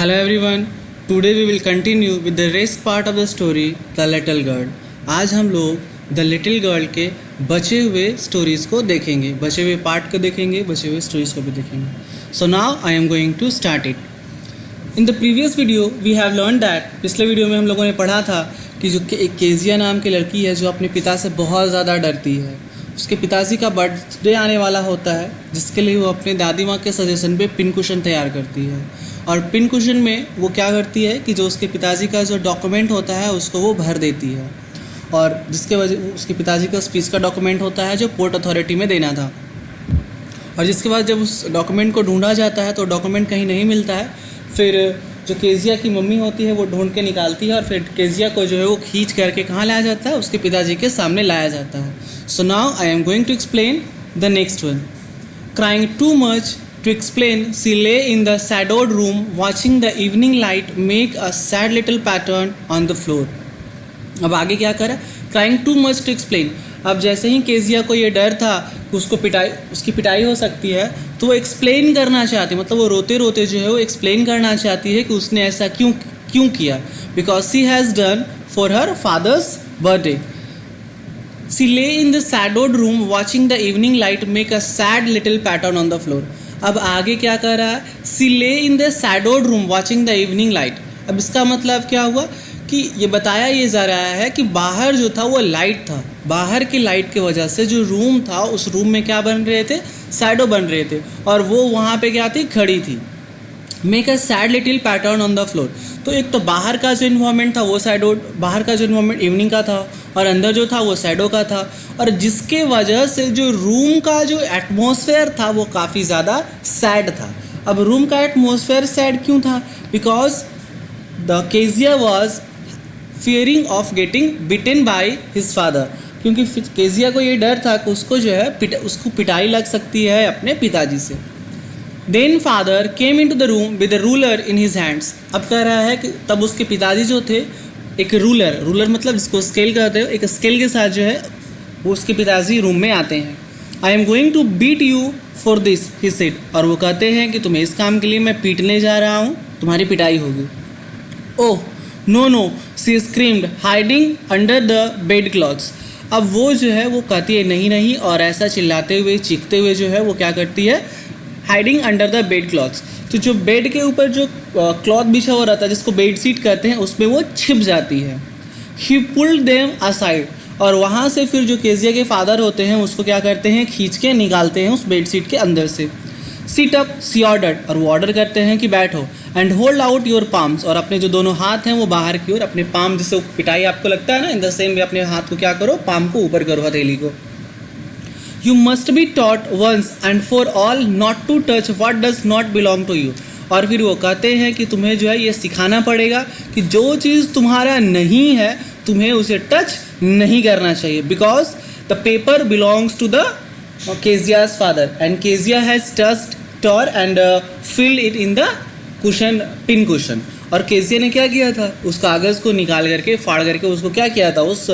Hello everyone. Today we will continue with the rest part of the story The Little Girl. आज हम लोग The Little Girl के बचे हुए stories को देखेंगे, बचे हुए पार्ट को देखेंगे, बचे हुए स्टोरीज़ को भी देखेंगे. So now I am going to start it. In the previous video we have learned that पिछले वीडियो में हम लोगों ने पढ़ा था कि जो एक केजिया नाम की लड़की है जो अपने पिता से बहुत ज़्यादा डरती है. उसके पिताजी का बर्थडे आने वाला होता है जिसके लिए वो अपने दादी माँ के सजेशन पे पिन कुशन तैयार करती है. और पिन कुशन में वो क्या करती है कि जो उसके पिताजी का जो डॉक्यूमेंट होता है उसको वो भर देती है, और जिसके वजह उसके पिताजी का स्पीच का डॉक्यूमेंट होता है जो पोर्ट अथॉरिटी में देना था. और जिसके बाद जब उस डॉक्यूमेंट को ढूंढा जाता है तो डॉक्यूमेंट कहीं नहीं मिलता है. फिर जो केजिया की मम्मी होती है वो ढूंढ के निकालती है और फिर केजिया को जो है वो खींच करके कहाँ लाया जाता है, उसके पिताजी के सामने लाया जाता है. So now I am going to explain the next one. Crying too much to explain, she lay in the shadowed room watching the evening light make a sad little pattern on the floor. अब आगे क्या करा, crying too much to explain. अब जैसे ही Kezia को ये डर था कि उसकी पिटाई हो सकती है तो वो एक्सप्लेन करना चाहती, मतलब वो रोते रोते जो है वो एक्सप्लेन करना चाहती है कि उसने ऐसा क्यों किया. Because she has done for her father's birthday. She lay in the shadowed room watching the evening light make a sad little pattern on the floor. अब आगे क्या कर रहा है, सी ले in the shadowed room watching the evening light. अब इसका मतलब क्या हुआ कि ये बताया ये जा रहा है कि बाहर जो था वो लाइट था, बाहर की लाइट की वजह से जो रूम था उस रूम में क्या बन रहे थे, शैडो बन रहे थे, और वो वहाँ पे क्या थी, खड़ी थी. Make a sad little pattern on the floor. तो एक तो बाहर का जो इन्वायरमेंट था वो शैडो, बाहर का जो इन्वायरमेंट इवनिंग का था और अंदर जो था वो शैडो का था, और जिसके वजह से जो रूम का जो एटमॉस्फेयर था वो काफ़ी ज़्यादा सैड था. अब रूम का एटमॉस्फेयर सैड क्यों था, because the Kezia was fearing of getting bitten bye his father. क्योंकि केजिया को ये डर था कि उसको जो है उसको पिटाई लग सकती है अपने पिताजी से. Then father came into the room with the ruler in his hands. अब कह रहा है कि तब उसके पिताजी जो थे एक रूलर मतलब जिसको स्केल कहते हो, एक स्केल के साथ जो है वो उसके पिताजी रूम में आते हैं. I am going to beat you for this he said. और वो कहते हैं कि तुम्हें इस काम के लिए मैं पीटने जा रहा हूँ, तुम्हारी पिटाई होगी. Oh no she screamed hiding under the bed clothes. अब वो जो है वो कहती है नहीं, और ऐसा चिल्लाते हुए चीखते हुए जो है वो क्या करती है, hiding under the bed clothes. तो जो बेड के ऊपर जो क्लॉथ बिछा हुआ रहता है जिसको बेड शीट कहते हैं उसमें वो छिप जाती है. ही पुल्ड देम असाइड. और वहाँ से फिर जो केजिया के फादर होते हैं उसको क्या करते हैं, खींच के निकालते हैं उस बेड शीट के अंदर से. सिट अप सी ऑर्डर्ड. और वो ऑर्डर करते हैं कि बैठो. And hold out your palms. और अपने जो दोनों हाथ हैं वो बाहर की ओर, अपने पाम जैसे पिटाई आपको लगता है ना, इन द सेम वे अपने हाथ को क्या करो, पाम को ऊपर करो, हथेली को. You must be taught once and for all not to touch what does not belong to you. और फिर वो कहते हैं कि तुम्हें जो है ये सिखाना पड़ेगा कि जो चीज़ तुम्हारा नहीं है तुम्हें उसे टच नहीं करना चाहिए. Because the paper belongs to the Kezia's father and Kezia has touched tore and filled it in the cushion, pin cushion. और केजिया ने क्या किया था, उस कागज़ को निकाल करके फाड़ करके उसको क्या किया था, उस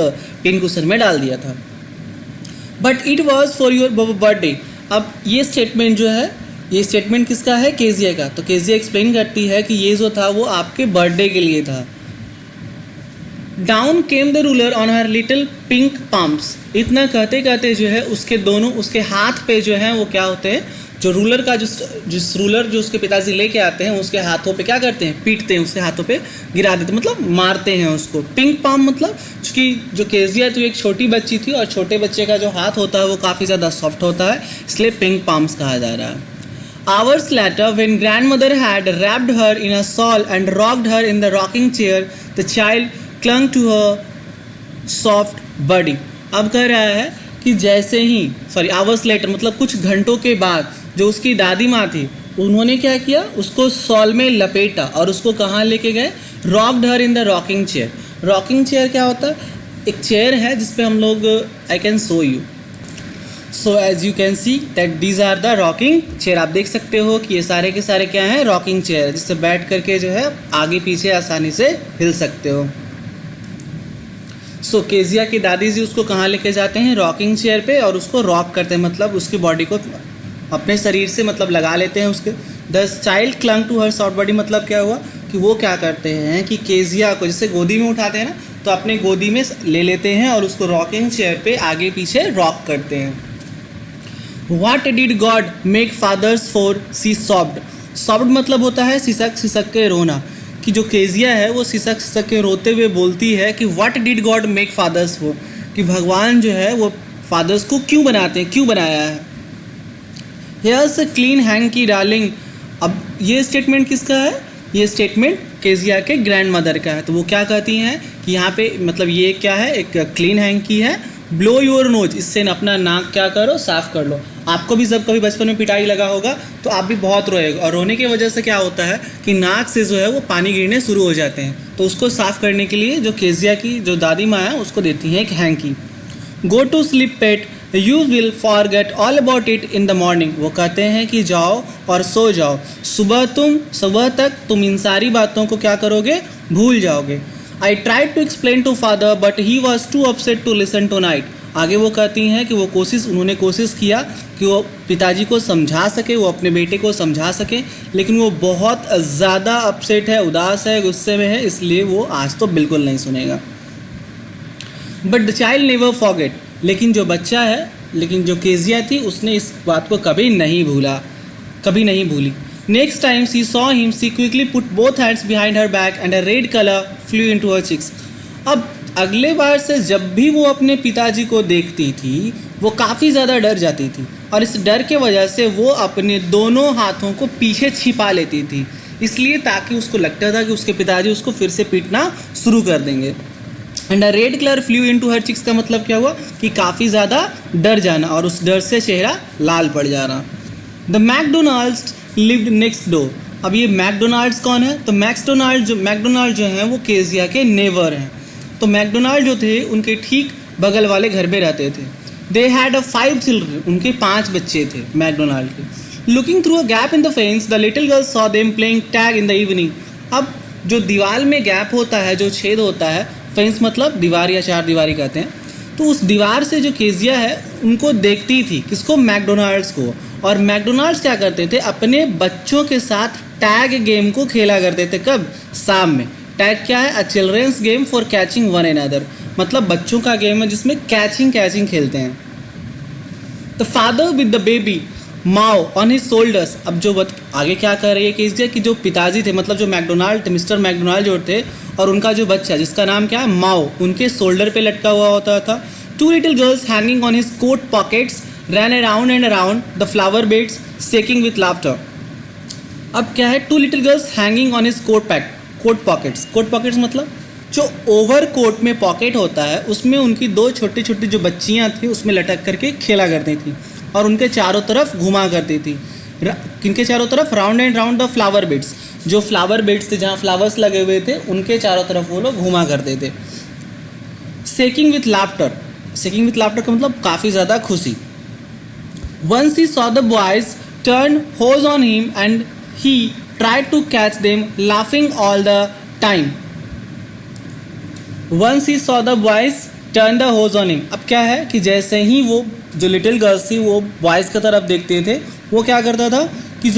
पिन कुशन में डाल दिया था. But it was for your birthday. अब ये स्टेटमेंट जो है, ये स्टेटमेंट किसका है, केजिया का. तो केजिया एक्सप्लेन करती है कि ये जो था वो आपके बर्थडे के लिए था. Down came the ruler on her little pink palms. इतना कहते कहते जो है उसके हाथ पे जो है वो क्या होते हैं, जो रूलर का जिस रूलर जो उसके पिताजी लेके आते हैं उसके हाथों पे क्या करते हैं, पीटते हैं, उसके हाथों पे गिरा देते हैं, मतलब मारते हैं उसको. पिंक पाम मतलब क्योंकि जो केजिया तो एक छोटी बच्ची थी और छोटे बच्चे का जो हाथ होता है वो काफ़ी ज़्यादा सॉफ्ट होता है, इसलिए पिंक पाम्स कहा जा रहा है. Hours later, when grandmother had wrapped her in a shawl and rocked her in the rocking chair, the child clung to her soft body. अब कह रहा है कि जैसे ही hours later मतलब कुछ घंटों के बाद जो उसकी दादी माँ थी उन्होंने क्या किया, उसको शॉल में लपेटा और उसको कहाँ लेके गए, rocked her in the rocking chair. Rocking chair क्या होता है, एक चेयर है जिसपे हम लोग, I can show you. So as you can see that these are the rocking chair. आप देख सकते हो कि ये सारे के सारे क्या हैं, रॉकिंग चेयर, जिससे बैठ करके जो है आगे पीछे आसानी से हिल सकते हो. सो केजिया की दादी जी उसको कहाँ लेके जाते हैं, रॉकिंग चेयर पे, और उसको रॉक करते हैं, मतलब उसकी बॉडी को अपने शरीर से मतलब लगा लेते हैं उसके. The child clung to her soft body मतलब क्या हुआ, कि वो क्या करते हैं कि केजिया को जैसे गोदी में उठाते हैं ना, तो अपने गोदी में ले लेते हैं और उसको रॉकिंग चेयर पे आगे पीछे रॉक करते हैं। What did God make fathers for? She sobbed. Sobbed मतलब होता है सिसक सिसक के रोना, कि जो केजिया है वो सिसक सिसक के रोते हुए बोलती है कि What did God make fathers for? कि भगवान जो है वो फादर्स को क्यों बनाते हैं, क्यों बनाया है। Here's a clean hanky darling. अब ये स्टेटमेंट किसका है, ये स्टेटमेंट केजिया के ग्रैंड मदर का है। तो वो क्या कहती हैं कि यहाँ पे मतलब ये क्या है, एक क्लीन हैंकी है, ब्लो योर नोज, इससे अपना नाक क्या करो, साफ कर लो। आपको भी जब कभी बचपन में पिटाई लगा होगा तो आप भी बहुत रोएगा, और रोने की वजह से क्या होता है कि नाक से जो है वो पानी गिरने शुरू हो जाते हैं। तो उसको साफ करने के लिए जो केजिया की जो दादी माँ है उसको देती हैं एक hanky. Go to sleep pet, you will forget all about it in the morning. वो कहते हैं कि जाओ और सो जाओ, सुबह तक तुम इन सारी बातों को क्या करोगे, भूल जाओगे। I tried to explain to father but he was too upset to listen tonight. आगे वो कहती हैं कि उन्होंने कोशिश किया कि वो पिताजी को समझा सके, वो अपने बेटे को समझा सके, लेकिन वो बहुत ज़्यादा अपसेट है, उदास है, गुस्से में है, इसलिए वो आज तो बिल्कुल नहीं सुनेगा। But the child never forget, लेकिन जो बच्चा है, लेकिन जो केजिया थी उसने इस बात को कभी नहीं भूली। Next time she saw him she quickly put both hands behind her back and a red colour flew into her cheeks. अब अगले बार से जब भी वो अपने पिताजी को देखती थी वो काफ़ी ज़्यादा डर जाती थी, और इस डर के वजह से वो अपने दोनों हाथों को पीछे छिपा लेती थी, इसलिए ताकि उसको लगता था कि उसके पिताजी उसको फिर से पीटना शुरू कर देंगे। And a red colour flew into her cheeks का मतलब क्या हुआ कि काफ़ी ज़्यादा डर जाना, और उस डर से चेहरा लाल पड़ जाना। The McDonald's lived next door. अब ये मैकडोनाल्ड्स कौन है, तो मैकडोनाल्ड जो हैं वो केजिया के नेबर हैं। तो मैकडोनाल्ड जो थे उनके ठीक बगल वाले घर में रहते थे। दे हैड 5 चिल्ड्रन, उनके 5 बच्चे थे मैकडोनाल्ड के। Looking through a gap in the fence the little girl saw them playing tag in the evening. अब जो दीवार में गैप होता है, जो छेद होता है, फेंस मतलब दीवार या चार दीवारी कहते हैं, तो उस दीवार से जो केजिया है उनको देखती थी, किसको, मैकडोनाल्ड्स को। और मैकडोनाल्ड्स क्या करते थे, अपने बच्चों के साथ टैग गेम को खेला करते थे। कब, शाम में। टैग क्या है, a children's game for catching one another, मतलब बच्चों का गेम है जिसमें कैचिंग खेलते हैं। The father with the baby माओ ऑन हिज शोल्डर्स। अब जो आगे क्या कर रही है केजिया कि जो पिताजी थे, मतलब जो मैकडोनाल्ड, मिस्टर मैकडोनाल्ड जो थे, और उनका जो बच्चा जिसका नाम क्या है, माओ, उनके शोल्डर पे लटका हुआ होता था। 2 little girls hanging on his coat pockets ran around and around the flower beds shaking with laughter. अब क्या है, 2 little girls hanging on his coat pockets मतलब जो ओवर कोट में पॉकेट होता है उसमें उनकी 2 छोटी छोटी जो बच्चियां थी उसमें लटक करके खेला करती थी, और उनके चारों तरफ घुमा करती थी। किनके चारों तरफ, round and round the flower beds, जो फ्लावर बेड्स थे जहाँ फ्लावर्स लगे हुए थे उनके चारों तरफ वो लोग घुमा करते थे। शेकिंग विथ लाफ्टर का मतलब काफ़ी ज़्यादा खुशी। Once he saw the boys turn hose on him and he tried to catch them laughing all the time. Once he saw the boys turn the hose on him. अब क्या है कि जैसे ही वो जो लिटिल गर्ल्स थी वो boys की तरफ देखते थे, वो क्या करता था कि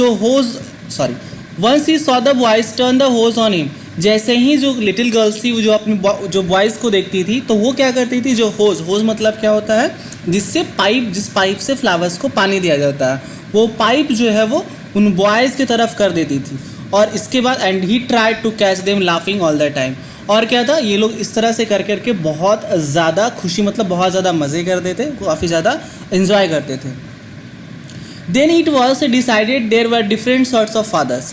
once he saw the boys turn the hose on him, जैसे ही जो लिटिल गर्ल्स थी वो जो अपने जो बॉयज़ को देखती थी तो वो क्या करती थी, जो होज मतलब क्या होता है, जिस पाइप से फ्लावर्स को पानी दिया जाता है, वो पाइप जो है वो उन बॉयज़ की तरफ कर देती थी। और इसके बाद and he tried to catch them laughing all the time. और क्या था, ये लोग इस तरह से कर करके बहुत ज़्यादा खुशी, मतलब बहुत ज़्यादा मज़े करते थे, काफ़ी ज़्यादा इन्जॉय करते थे। Then it was decided there were different sorts of fathers.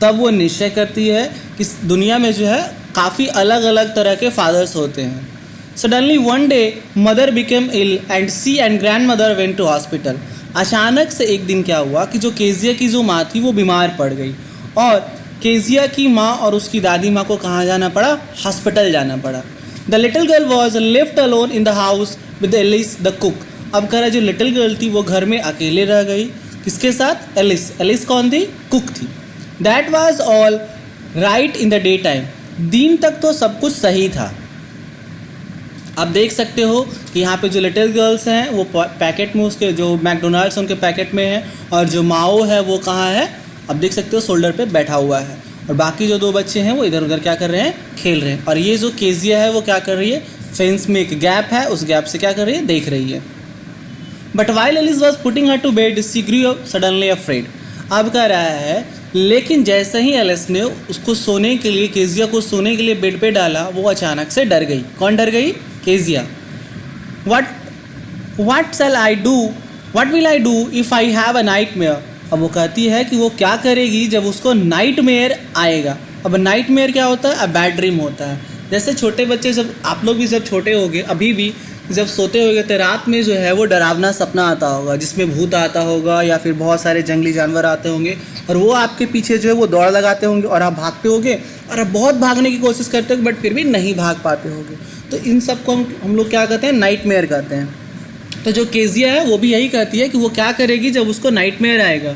तब वो निश्चय करती है कि दुनिया में जो है काफ़ी अलग अलग तरह के फादर्स होते हैं। Suddenly one day mother became ill and she and grandmother went to hospital. अचानक से एक दिन क्या हुआ कि जो केजिया की जो माँ थी वो बीमार पड़ गई, और केजिया की माँ और उसकी दादी माँ को कहाँ जाना पड़ा, हॉस्पिटल जाना पड़ा। The little girl was left alone in the house with Alice the cook. अब कह रहा जो लिटिल गर्ल थी वो घर में अकेले रह गई, किसके साथ, एलिस कौन थी, कुक थी। That was all right in the day time. दिन तक तो सब कुछ सही था। आप देख सकते हो कि यहाँ पे जो लिटिल गर्ल्स हैं वो पैकेट में, उसके जो मैकडोनाल्ड्स उनके पैकेट में है, और जो माओ है वो कहाँ है, अब देख सकते हो शोल्डर पे बैठा हुआ है। और बाकी जो 2 बच्चे हैं वो इधर उधर क्या कर रहे हैं, खेल रहे हैं। और ये जो केजिया है वो क्या कर रही है, फेंस में एक गैप है, उस गैप से क्या कर रही है, देख रही है। But while Alice was putting her to bed she grew suddenly afraid. अब कह रहा है लेकिन जैसे ही एलिस ने उसको सोने के लिए, केजिया को सोने के लिए बेड पे डाला, वो अचानक से डर गई। कौन डर गई, Kezia. What shall I do? What will I do if I have a nightmare? अब वो कहती है कि वो क्या करेगी जब उसको नाइटमेयर आएगा। अब नाइटमेयर क्या होता है, बैड ड्रीम होता है। जैसे छोटे बच्चे, जब आप लोग भी जब छोटे होगे, अभी भी जब सोते होगे तो रात में जो है वो डरावना सपना आता होगा जिसमें भूत आता होगा या फिर बहुत सारे जंगली जानवर आते होंगे और वो आपके पीछे जो है वो दौड़ लगाते होंगे और आप भागते होगे और आप बहुत भागने की कोशिश करते हो बट फिर भी नहीं भाग पाते होगे। तो इन सब को हम लोग क्या कहते हैं, नाइटमेयर कहते हैं। तो जो केजिया है वो भी यही कहती है कि वो क्या करेगी जब उसको नाइटमेयर आएगा।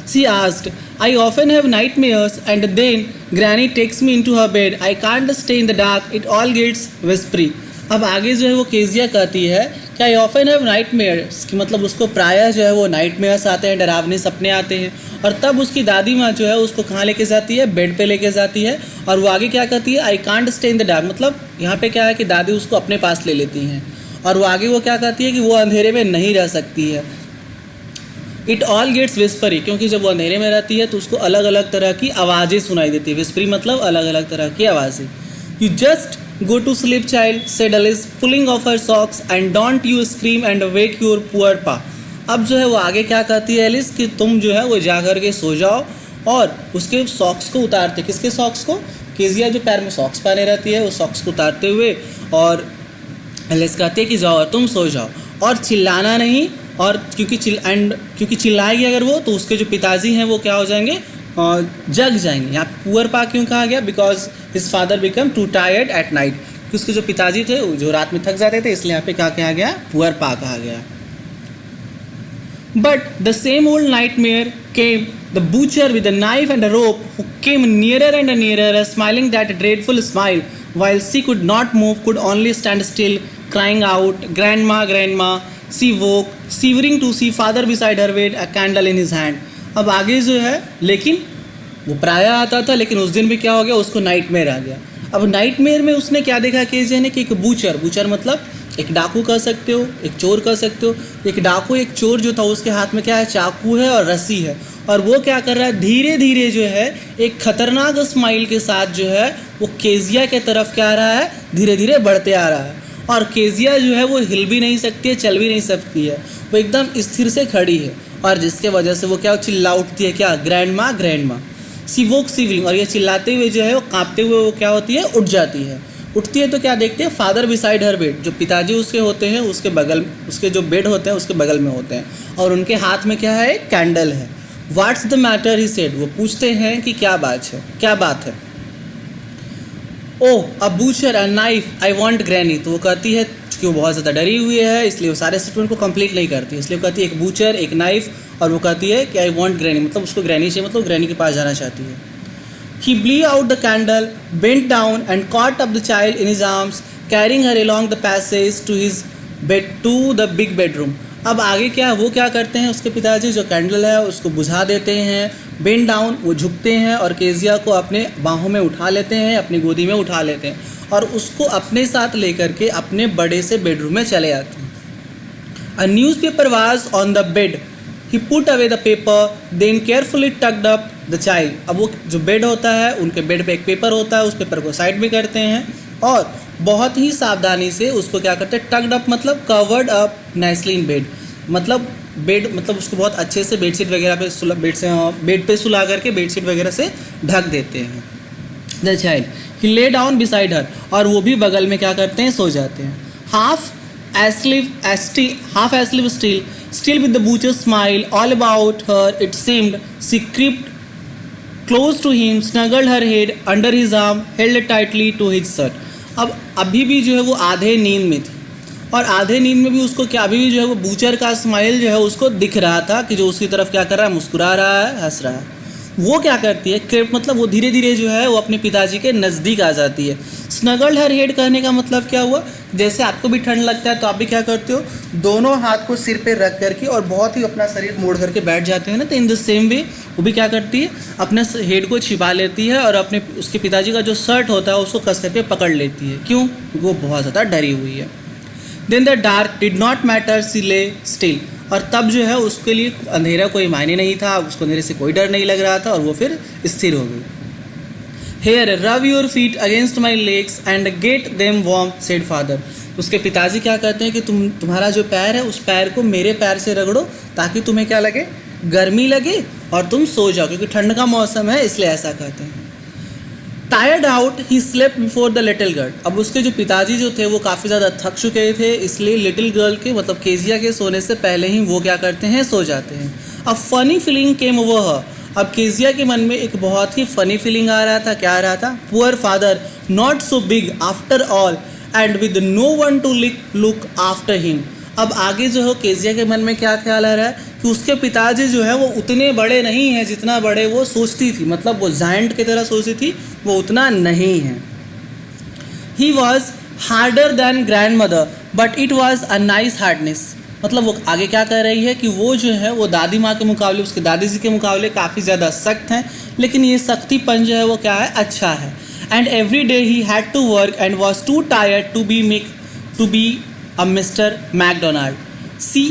She asked, I often have nightmares and then Granny takes me into her bed. I can't stay in the dark. It all gets whispery. अब आगे जो है वो केजिया कहती है कि I often have nightmares, कि मतलब उसको प्रायः जो है वो नाइटमेयर्स आते हैं, डरावने सपने आते हैं। और तब उसकी दादी माँ जो है उसको कहाँ लेके जाती है, बेड पे लेके जाती है। और वो आगे क्या कहती है, I can't stay in the dark, मतलब यहाँ पे क्या है कि दादी उसको अपने पास ले लेती हैं। और वो आगे वो क्या कहती है कि वो अंधेरे में नहीं रह सकती है। इट ऑल गेट्स विस्परी, क्योंकि जब वो अंधेरे में रहती है तो उसको अलग अलग तरह की आवाज़ें सुनाई देती है। विस्परी मतलब अलग अलग तरह की आवाज़ें। You just go to sleep child, said Alice pulling off her socks, and don't you scream and wake your poor pa. अब जो है वो आगे क्या कहती है एलिस कि तुम जो है वो जा कर के सो जाओ और उसके सॉक्स को उतारते, किसके सॉक्स को, केजिया जो पैर में सॉक्स पहने रहती है, वो सॉक्स को उतारते हुए और एलिस कहती है कि जाओ तुम सो जाओ और चिल्लाना नहीं। और क्योंकि चिल्लाएगी अगर वो तो उसके जो पिताजी हैं वो क्या हो जाएंगे, जग जाएंगे। यहाँ पुअर पा क्यों कहा गया, because his father become to tired at night, क्योंकि उसके जो पिताजी थे जो रात में थक जाते थे, इसलिए यहाँ पे क्या कहा गया, पुअर पा कहा गया। But the same old nightmare came, the butcher with a knife and a rope, who came nearer and nearer, smiling that dreadful smile, while she could not move, could only stand still, crying out, "Grandma, Grandma!" She woke, shivering to see father beside her with a candle in his hand. अब आगे जो है, लेकिन वो प्रायः आता था, लेकिन उस दिन भी क्या हो गया, उसको नाइटमेयर आ गया। अब नाइटमेयर में उसने क्या देखा केजिया ने कि एक बूचर मतलब एक डाकू कह सकते हो, एक चोर कह सकते हो। एक डाकू, एक चोर जो था उसके हाथ में क्या है, चाकू है और रस्सी है, और वो क्या कर रहा है, धीरे धीरे जो है एक खतरनाक स्माइल के साथ जो है वो केजिया के तरफ क्या आ रहा है, धीरे धीरे बढ़ते आ रहा है। और केजिया जो है वो हिल भी नहीं सकती है, चल भी नहीं सकती है, वो एकदम स्थिर से खड़ी है, और जिसके वजह से वो क्या चिल्ला उठती है, क्या, ग्रैंडमा ग्रैंडमा। सी वोक सिवरिंग, और ये चिल्लाते हुए जो है वो कांपते हुए वो क्या होती है, उठ जाती है। उठती है तो क्या देखते हैं, फादर बिसाइड हर बेड, जो पिताजी उसके होते हैं उसके बगल, उसके जो बेड होते हैं उसके बगल में होते हैं, और उनके हाथ में क्या है, कैंडल है। What's the matter he said, वो पूछते हैं कि क्या बात है। Oh a butcher a knife I want granny, तो वो कहती है कि वो बहुत ज़्यादा डरी हुई है इसलिए वो सारे स्टेटमेंट को कंप्लीट नहीं करती, इसलिए वो कहती है एक बूचर, एक नाइफ, और वो कहती है कि आई वांट ग्रैनी, मतलब उसको ग्रैनी चाहिए, मतलब ग्रैनी के पास जाना चाहती है। He blew out the candle, bent down and caught up the child in his arms, carrying her along the passage to the big bedroom. अब आगे क्या, वो क्या करते हैं, उसके पिताजी जो कैंडल है उसको बुझा देते हैं, बेंड डाउन, वो झुकते हैं और केजिया को अपने बाहों में उठा लेते हैं, अपनी गोदी में उठा लेते हैं, और उसको अपने साथ लेकर के अपने बड़े से बेडरूम में चले आते हैं। A newspaper was on the bed. He put away the paper, then carefully tucked up the child. अब वो जो बेड होता है, उनके बेड पे एक पेपर होता है, उस पेपर को साइड में करते हैं और बहुत ही सावधानी से उसको क्या करते हैं, टक्ड अप मतलब covered up nicely in bed, मतलब बेड मतलब उसको बहुत अच्छे से बेडशीट वगैरह पे बेड पे सुला करके बेडशीट वगैरह से ढक देते हैं। The child he lay down beside her, और वो भी बगल में क्या करते हैं, सो जाते हैं। half asleep still with the butcher's smile all about her, it seemed. She crept close to him, snuggled her head under his arm, held tightly to his shirt. अब अभी भी जो है वो आधे नींद में थी, और आधे नींद में भी उसको क्या, अभी भी जो है वो बूचर का स्माइल जो है उसको दिख रहा था कि जो उसकी तरफ क्या कर रहा है, मुस्कुरा रहा है, हंस रहा है। वो क्या करती है, क्रेप मतलब वो धीरे धीरे जो है वो अपने पिताजी के नज़दीक आ जाती है। स्नगल्ड हर हेड कहने का मतलब क्या हुआ, जैसे आपको भी ठंड लगता है तो आप भी क्या करते हो, दोनों हाथ को सिर पे रख करके और बहुत ही अपना शरीर मोड़ करके बैठ जाते हैं ना। तो इन द सेम वे वो भी क्या करती है, अपने हेड को छिपा लेती है और अपने उसके पिताजी का जो शर्ट होता है उसको कस करके पकड़ लेती है। क्यों, वो बहुत ज़्यादा डरी हुई है। Then the dark did not matter, she lay still. और तब जो है उसके लिए अंधेरा कोई मायने नहीं था, उसको अंधेरे से कोई डर नहीं लग रहा था और वो फिर स्थिर हो गई। Here rub your feet against my legs and get them warm, said father. उसके पिताजी क्या कहते हैं कि तुम्हारा जो पैर है उस पैर को मेरे पैर से रगड़ो ताकि तुम्हें क्या लगे, गर्मी लगे और तुम सो जाओ, क्योंकि ठंड का मौसम है इसलिए ऐसा कहते हैं। Tired out he slept before the little girl. अब उसके जो पिताजी जो थे वो काफ़ी ज़्यादा थक चुके थे, इसलिए लिटिल गर्ल के मतलब केजिया के सोने से पहले ही वो क्या करते हैं, सो जाते हैं। अब फनी फीलिंग केम ओवर हर। अब केजिया के मन में एक बहुत ही फनी फीलिंग आ रहा था। क्या आ रहा था, poor father not so big after all and with no one to look after him. अब आगे जो है केजिया के मन में क्या ख्याल आ रहा है कि उसके पिताजी जो है वो उतने बड़े नहीं हैं जितना बड़े वो सोचती थी, मतलब वो जायंट की तरह सोचती थी, वो उतना नहीं है। He was harder than grandmother but it was a nice hardness. मतलब वो आगे क्या कह रही है कि वो जो है वो दादी माँ के मुकाबले, उसके दादी जी के मुकाबले काफ़ी ज़्यादा सख्त हैं, लेकिन ये सख्तीपन जो है वो क्या है, अच्छा है। And every day he had to work and was too tired to be a Mister McDonald. See,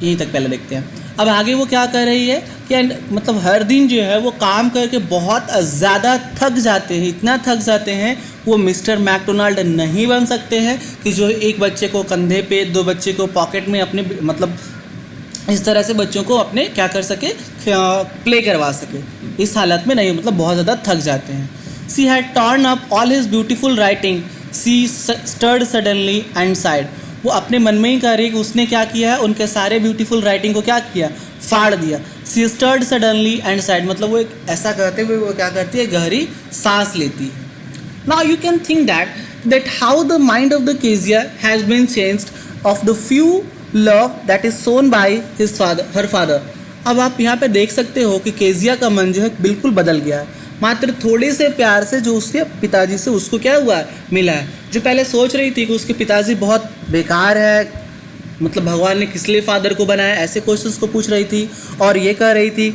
यहीं तक पहले देखते हैं। अब आगे वो क्या कर रही है कि मतलब हर दिन जो है वो काम करके बहुत ज़्यादा थक जाते हैं, इतना थक जाते हैं वो मिस्टर मैकडोनाल्ड नहीं बन सकते हैं कि जो एक बच्चे को कंधे पे, दो बच्चे को पॉकेट में अपने मतलब इस तरह से बच्चों को अपने क्या कर सके, प्ले करवा सके। इस हालत में नहीं, मतलब बहुत ज़्यादा थक जाते हैं। She had torn up all his beautiful writing, she stirred suddenly and sighed. वो अपने मन में ही कह रही कि उसने क्या किया है, उनके सारे ब्यूटीफुल राइटिंग को क्या किया, फाड़ दिया। सी स्टर्ड सडनली एंड साइड, मतलब वो एक ऐसा कहते हुए वो क्या करती है, गहरी सांस लेती है। Now you can think that how the mind of the Kezia has been changed of the few love that is shown by his father, her father. अब आप यहाँ पे देख सकते हो कि केजिया का मन जो है बिल्कुल बदल गया है, मात्र थोड़े से प्यार से जो उसके पिताजी से उसको क्या हुआ है, मिला है। जो पहले सोच रही थी कि उसके पिताजी बहुत बेकार है, मतलब भगवान ने किस लिए फादर को बनाया, ऐसे क्वेश्चंस को पूछ रही थी, और ये कह रही थी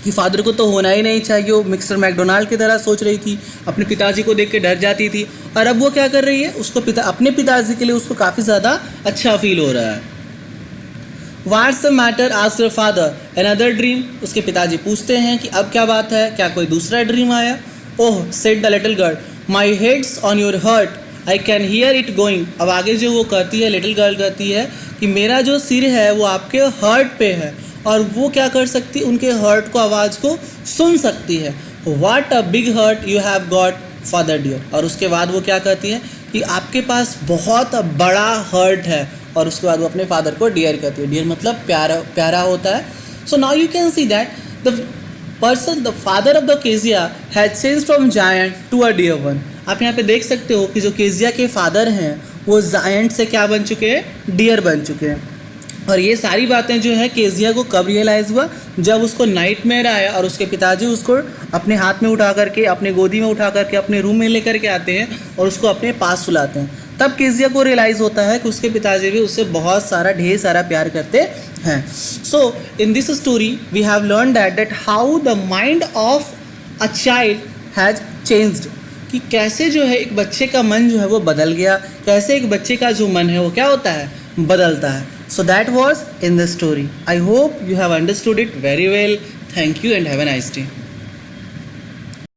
कि फादर को तो होना ही नहीं चाहिए, वो मिस्टर मैकडोनाल्ड की तरह सोच रही थी, अपने पिताजी को देख के डर जाती थी। और अब वो क्या कर रही है, उसको अपने पिताजी के लिए उसको काफ़ी ज़्यादा अच्छा फील हो रहा है। What's the matter? asked her father. Another dream? उसके पिताजी पूछते हैं कि अब क्या बात है, क्या कोई दूसरा ड्रीम आया? Oh, said the little girl, my head's on your heart. I can hear it going. अब आगे जो वो कहती है, लिटिल गर्ल कहती है कि मेरा जो सिर है वो आपके हर्ट पे है, और वो क्या कर सकती है, उनके हर्ट को, आवाज़ को सुन सकती है। What a big heart you have got, father dear. और उसके बाद वो क्या कहती है कि आपके पास बहुत बड़ा हर्ट है, और उसके बाद वो अपने फादर को डियर कहती है। डियर मतलब प्यारा, प्यारा होता है। So now you can see that the father of the Kezia has changed from giant to a dear one. आप यहाँ पे देख सकते हो कि जो केजिया के फादर हैं वो जायंट से क्या बन चुके हैं, डियर बन चुके हैं। और ये सारी बातें जो है केजिया को कब रियलाइज़ हुआ, जब उसको नाइटमेयर आया और उसके पिताजी उसको अपने हाथ में उठा करके, अपने गोदी में उठा करके अपने रूम में लेकर के आते हैं और उसको अपने पास सुलाते हैं। तब केजिया को रियलाइज़ होता है कि उसके पिताजी भी उससे बहुत सारा, ढेर सारा प्यार करते हैं। So in this story we have learn that how the mind of a child has changed, कि कैसे जो है एक बच्चे का मन जो है वो बदल गया, कैसे एक बच्चे का जो मन है वो क्या होता है, बदलता है। So that was in the story. I hope you have understood it very well. Thank you and have a nice day.